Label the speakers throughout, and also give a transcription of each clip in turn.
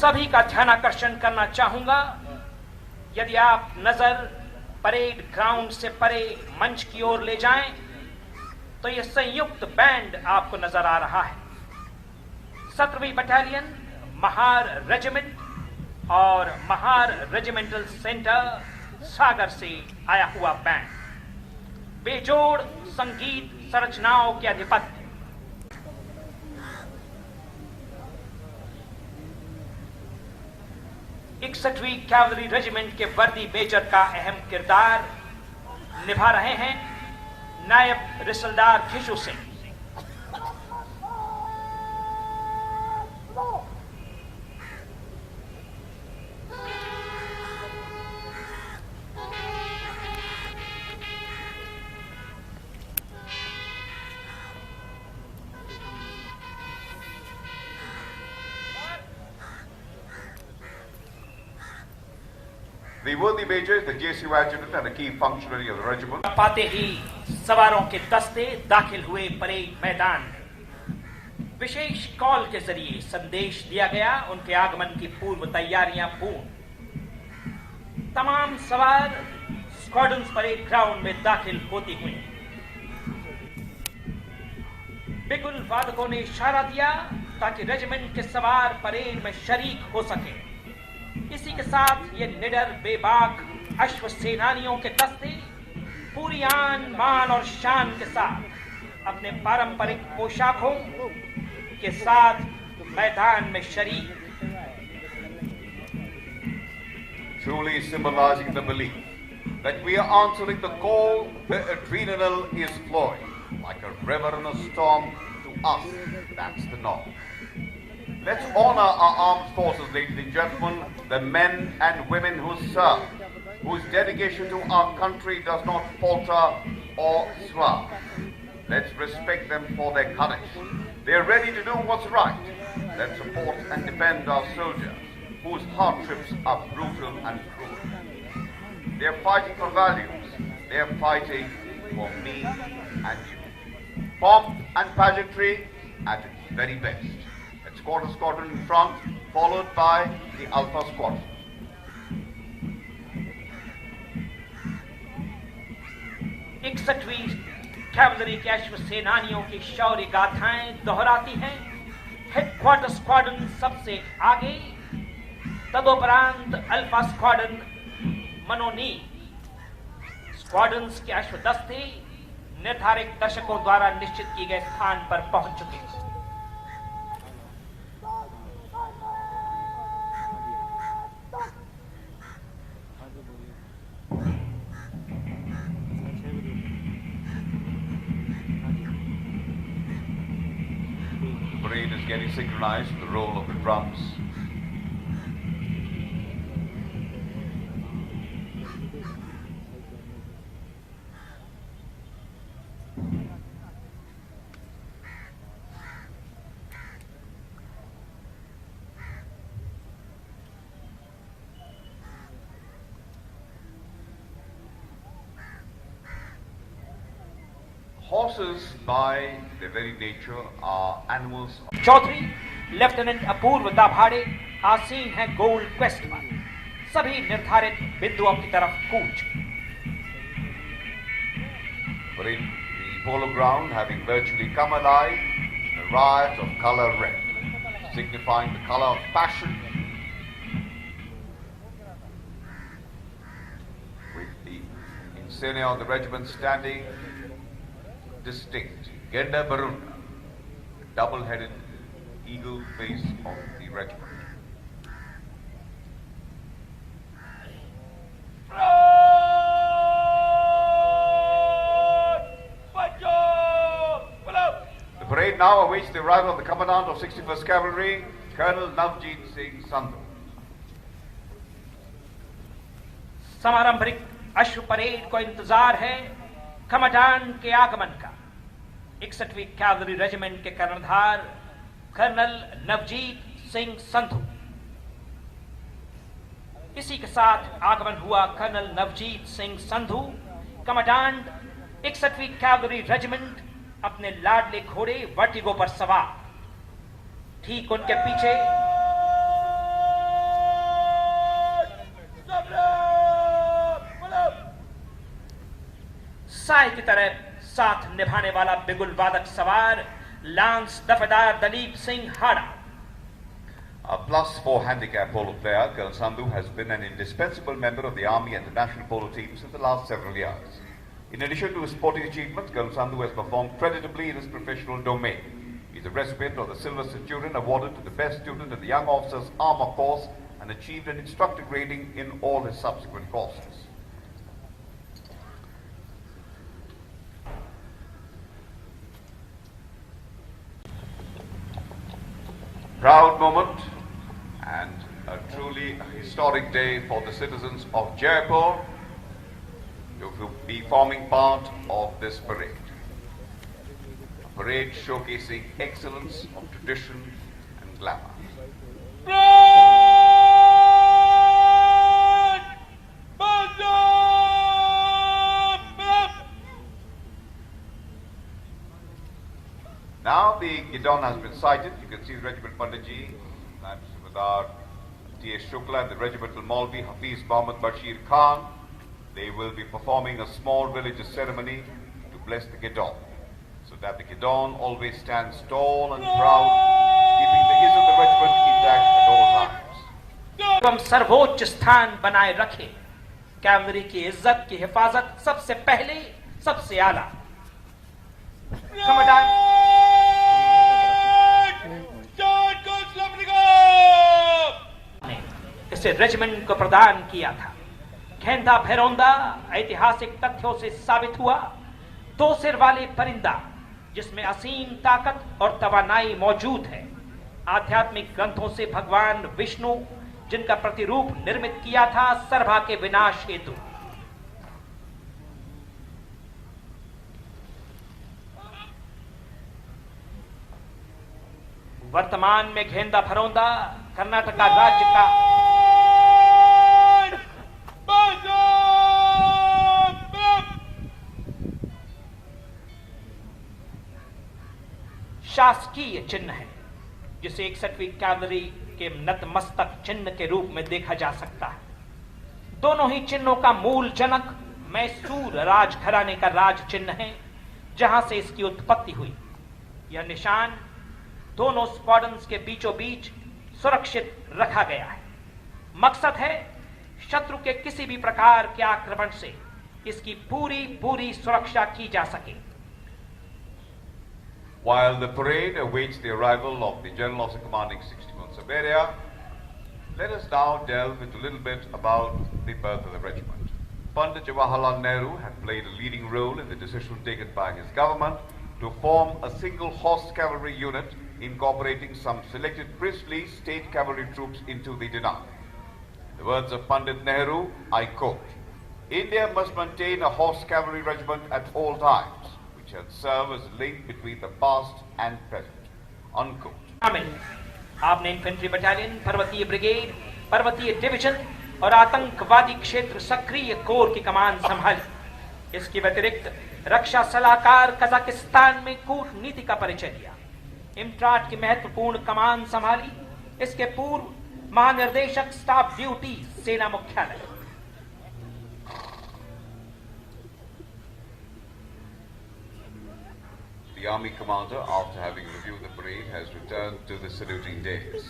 Speaker 1: सभी का ध्यानाकर्षण करना चाहूंगा। यदि आप नजर परेड ग्राउंड से परे मंच की ओर ले जाएं, तो यह संयुक्त बैंड आपको नजर आ रहा है। 17वीं बटालियन, महार रेजिमेंट और महार रेजिमेंटल सेंटर सागर से आया हुआ बैंड, बेजोड़ संगीत संरचनाओं के अधिपत्य। 61वीं कैवलरी रेजिमेंट के वर्दी मेजर का अहम किरदार निभा रहे हैं नायब रिसलदार खिशु Singh.
Speaker 2: The worthy major is the JCU adjutant and a key functionary of the regiment.
Speaker 1: पाते ही सवारों के दस्ते दाखिल हुए परेड मैदान में। विशेष कॉल के जरिए संदेश दिया गया उनके आगमन की पूर्व तैयारियां पूर्ण। तमाम सवार स्क्वाड्रन परेड ग्राउंड में दाखिल होती हुई। बिगुल वादकों ने इशारा दिया ताकि रेजिमेंट के सवार परेड में शरीक हो सके। इसी के साथ ये निडर बेबाक अश्व सेनानियों के दस्ते पूरी आन मान और शान के साथ अपने पारंपरिक पोशाकों के साथ मैदान में शरीक।
Speaker 2: Truly symbolizing the belief that we are answering the call, the adrenal is flowing like a river in a storm. To us, that's the norm. Let's honor our armed forces, ladies and gentlemen, the men and women who serve, whose dedication to our country does not falter or swerve. Let's respect them for their courage. They're ready to do what's right. Let's support and defend our soldiers, whose hardships are brutal and cruel. They're fighting for values. They're fighting for me and you. Pomp and pageantry at its very best. Quarter squadron in front, followed by the Alpha squadron.
Speaker 1: इकसठवीं cavalry के अश्व सेनानियों की शौर्य गाथाएं दोहराती हैं। Headquarter squadron सबसे आगे, तदोपरांत alpha squadron मनोनी। Squadrons के अश्व दस्ते निर्धारित दर्शकों द्वारा निश्चित किए गए स्थान पर पहुंच चुके हैं।
Speaker 2: Parade is getting synchronized with the roll of the drums. Horses, by their very nature, are animals.
Speaker 1: Chaudhary lieutenant Apurva Dabhade आसीन है गोल्ड क्वेस्ट पर। सभी निर्धारित बिंदुओं की तरफ कूच।
Speaker 2: But in the polo ground, having virtually come alive, a riot of color red, signifying the color of passion, with the insignia of the regiment standing distinct, Genda Barunda, the double-headed eagle face of the regiment. The parade now awaits the arrival of the commandant of 61st Cavalry, Colonel Navjeet Singh Sandhu.
Speaker 1: समारंभिक अश्व parade को इंतजार है commandant के आगमन का। 61वीं cavalry regiment के कर्णधार colonel Navjit Singh Sandhu. इसी के साथ आगमन हुआ कर्नल नवजीत सिंह संधू, कमांडेंट 61वीं कैवलरी रेजिमेंट, अपने लाडले घोड़े वर्टिगो पर सवार। ठीक उनके पीछे साय की तरह साथ निभाने वाला बिगुल वादक सवार लांस दफेदार Dalip Singh Hada.
Speaker 2: A +4 handicap polo player, Colonel Sandhu has been an indispensable member of the Army and the national polo teams in the last several years. In addition to his sporting achievements, Colonel Sandhu has performed creditably in his professional domain. He is a recipient of the Silver Centurion awarded to the best student in the Young Officers Armour course and achieved an instructor grading in all his subsequent courses. Proud moment and a truly historic day for the citizens of Jaipur to be forming part of this parade. A parade showcasing excellence of tradition and glamour. Now the Gidon has been sighted. You can see the regiment Panditji, Subadar T.S. Shukla and the regimental Maulvi Hafiz Mohammad Bashir Khan. They will be performing a small religious ceremony to bless the Gidon, so that the Gidon always stands tall and proud, keeping the is of the regiment intact at all times.
Speaker 1: हम सर्वोच्च स्थान बनाए रखे, cavalry की इज्जत की हिफाजत सबसे पहले सबसे आला। इसे रेजिमेंट को प्रदान किया था। घेंदा भैरौंदा ऐतिहासिक तथ्यों से साबित हुआ दो सिर वाले परिंदा जिसमें असीम ताकत और तवानाई मौजूद है। आध्यात्मिक ग्रंथों से भगवान विष्णु जिनका प्रतिरूप निर्मित किया था सर्भा के विनाश हेतु। वर्तमान में घेंदा भरौंदा कर्नाटका राज्य का शासकीय चिन्ह है, जिसे 61वीं कैवलरी के नतमस्तक चिन्ह के रूप में देखा जा सकता है। दोनों ही चिन्हों का मूल जनक मैसूर राजघराने का राज चिन्ह है, जहां से इसकी उत्पत्ति हुई। यह निशान दोनों स्क्वाड्रन्स के बीचों बीच सुरक्षित रखा गया है। मकसद है शत्रु के किसी भी प्रकार के आक्रमण से इसकी पूरी सुरक्षा की जा सके।
Speaker 2: While the parade awaits the arrival of the General Officer Commanding 61st Siberia, let us now delve into a little bit about the birth of the regiment. Pandit Jawaharlal Nehru had played a leading role in the decision taken by his government to form a single horse cavalry unit incorporating some selected princely state cavalry troops into the Dinar. In the words of Pandit Nehru, I quote, "India must maintain a horse cavalry regiment at all times, which shall serve as a link between the past and present." Unquote.
Speaker 1: Aamir, आपने infantry battalion, पर्वतीय brigade, पर्वतीय division और आतंकवादी क्षेत्र सक्रिय core की कमान संभाली। इसके व्यतिरिक्त रक्षा सलाहकार कजाकिस्तान में कूटनीति का परिचय दिया। इम्ट्राट की महत्वपूर्ण कमान संभाली। इसके पूर्व महानिर्देशक स्टाफ ड्यूटी सेना मुख्यालय।
Speaker 2: The army commander, after having reviewed the parade, has returned to the saluting dais.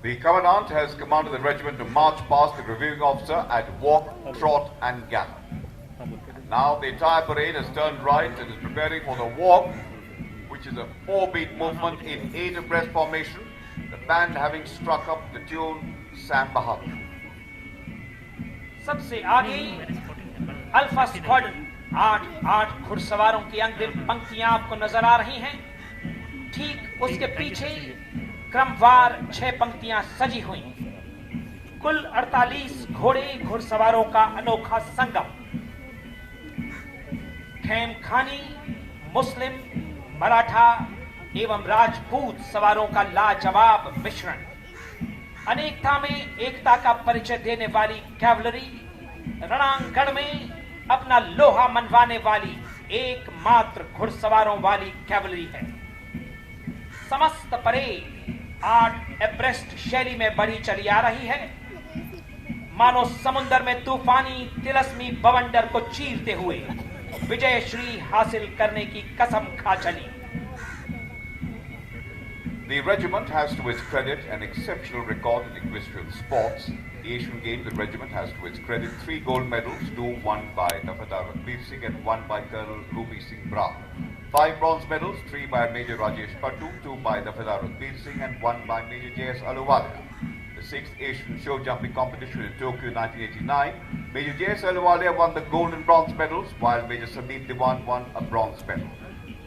Speaker 2: The commandant has commanded the regiment to march past the reviewing officer at walk, trot and gallop. Now the entire parade has turned right and is preparing for the walk, which is a 4-beat movement in 8 abreast formation, the band having struck up the tune Sam Bahadur.
Speaker 1: सबसे आगे alpha squadron 8 घुड़सवारों की अंग्रिम पंक्तियां आपको नजर आ रही हैं। ठीक उसके पीछे क्रमवार 6 पंक्तियां सजी हुई। कुल 48 घोड़े घुड़सवारों का अनोखा संगम। खेमखानी, मुस्लिम, मराठा एवं राजपूत सवारों का लाजवाब मिश्रण। अनेकता में एकता का परिचय देने वाली कैवलरी रणांगण में अपना लोहा मनवाने वाली एकमात्र घुड़सवारों वाली कैवलरी है। समस्त परेड 8 एब्रेस्ट शैली में बढ़ी चली आ रही है, मानो समुद्र में तूफानी तिलस्मी बवंडर को चीरते हुए विजय श्री हासिल करने की कसम खा चली।
Speaker 2: The regiment has to its credit an exceptional record in equestrian sports. The Asian Games, the regiment has to its credit 3 gold medals, 2 won by Dafadar Ranbir Singh and 1 by Colonel Rupi Singh Brar. 5 bronze medals, 3 by Major Rajesh Pattu, 2 by Dafadar Ranbir Singh and 1 by Major J.S. Ahluwalia. The 6th Asian show jumping competition in Tokyo 1989, Major J.S. Ahluwalia won the gold and bronze medals, while Major Sandeep Diwan won a bronze medal.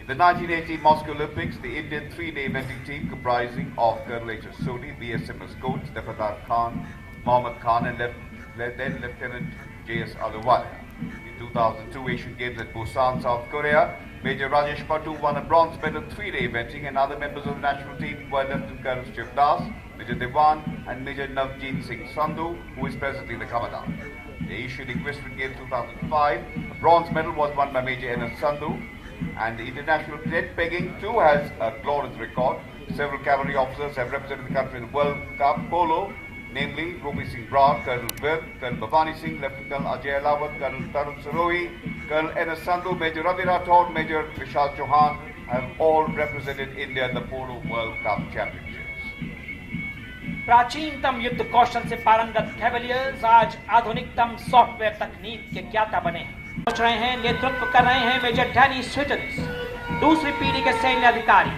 Speaker 2: The 1980 Moscow Olympics, the Indian 3-day eventing team comprising of Colonel H.S. Sodhi, BSMS coach Dafadar Khan, Mohammad Khan and then Lieutenant J.S. Ahluwalia. In 2002 Asian Games at Busan, South Korea, Major Rajesh Pattu won a bronze medal 3-day eventing, and other members of the national team were Lieutenant Colonel Shiv Das, Major Dewan and Major Navjit Singh Sandhu, who is presently the Commandant. The Asian Equestrian Games 2005, a bronze medal was won by Major N.S. Sandhu. And the international net pegging too has a glorious record. Several cavalry officers have represented the country in the World Cup polo, namely Rupi Singh Brar, Colonel Virk, Colonel Bhavani Singh, Lieutenant Colonel Ajay Lawat, Colonel Tarun Sarohi, Colonel N.S. Sandhu, Major Ravi Rathod, Major Vishal Chauhan have all represented India in the Polo World Cup Championships.
Speaker 1: प्राचीनतम युद्ध कौशल से पारंगत Cavaliers आज आधुनिकतम software तकनीक के ज्ञाता बने हैं। पहुंच रहे हैं, नेतृत्व कर रहे हैं मेजर डैनी स्विटन्स, दूसरी पीढ़ी के सैन्य अधिकारी।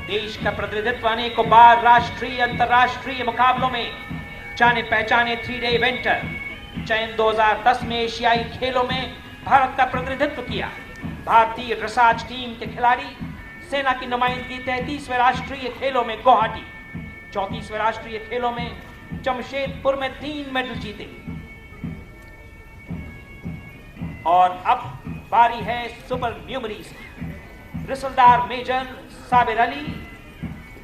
Speaker 1: देश का प्रतिनिधित्व अनेकों बार राष्ट्रीय अंतर्राष्ट्रीय मुकाबलों में जाने पहचाने 3-डे इवेंटर। चयन 2010 में एशियाई खेलों में भारत का प्रतिनिधित्व किया। भारतीय ड्रेसाज टीम के खिलाड़ी सेना की नुमाइंदगी 33वें राष्ट्रीय खेलों में गुवाहाटी, 34वें राष्ट्रीय खेलों में जमशेदपुर में 3 मेडल जीते। और अब बारी है सुपर न्यूमरीज की। रिसलदार मेजर साबिर अली,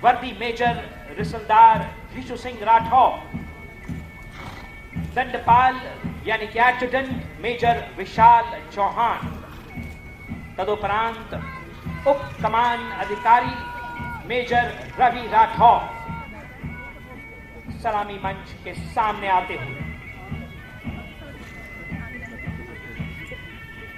Speaker 1: वर्दी मेजर रिसलदार भिशु सिंह राठौर, दंडपाल यानी कि एडजुटेंट मेजर विशाल चौहान, तदुपरांत उप कमान अधिकारी मेजर रवि राठौर सलामी मंच के सामने आते हुए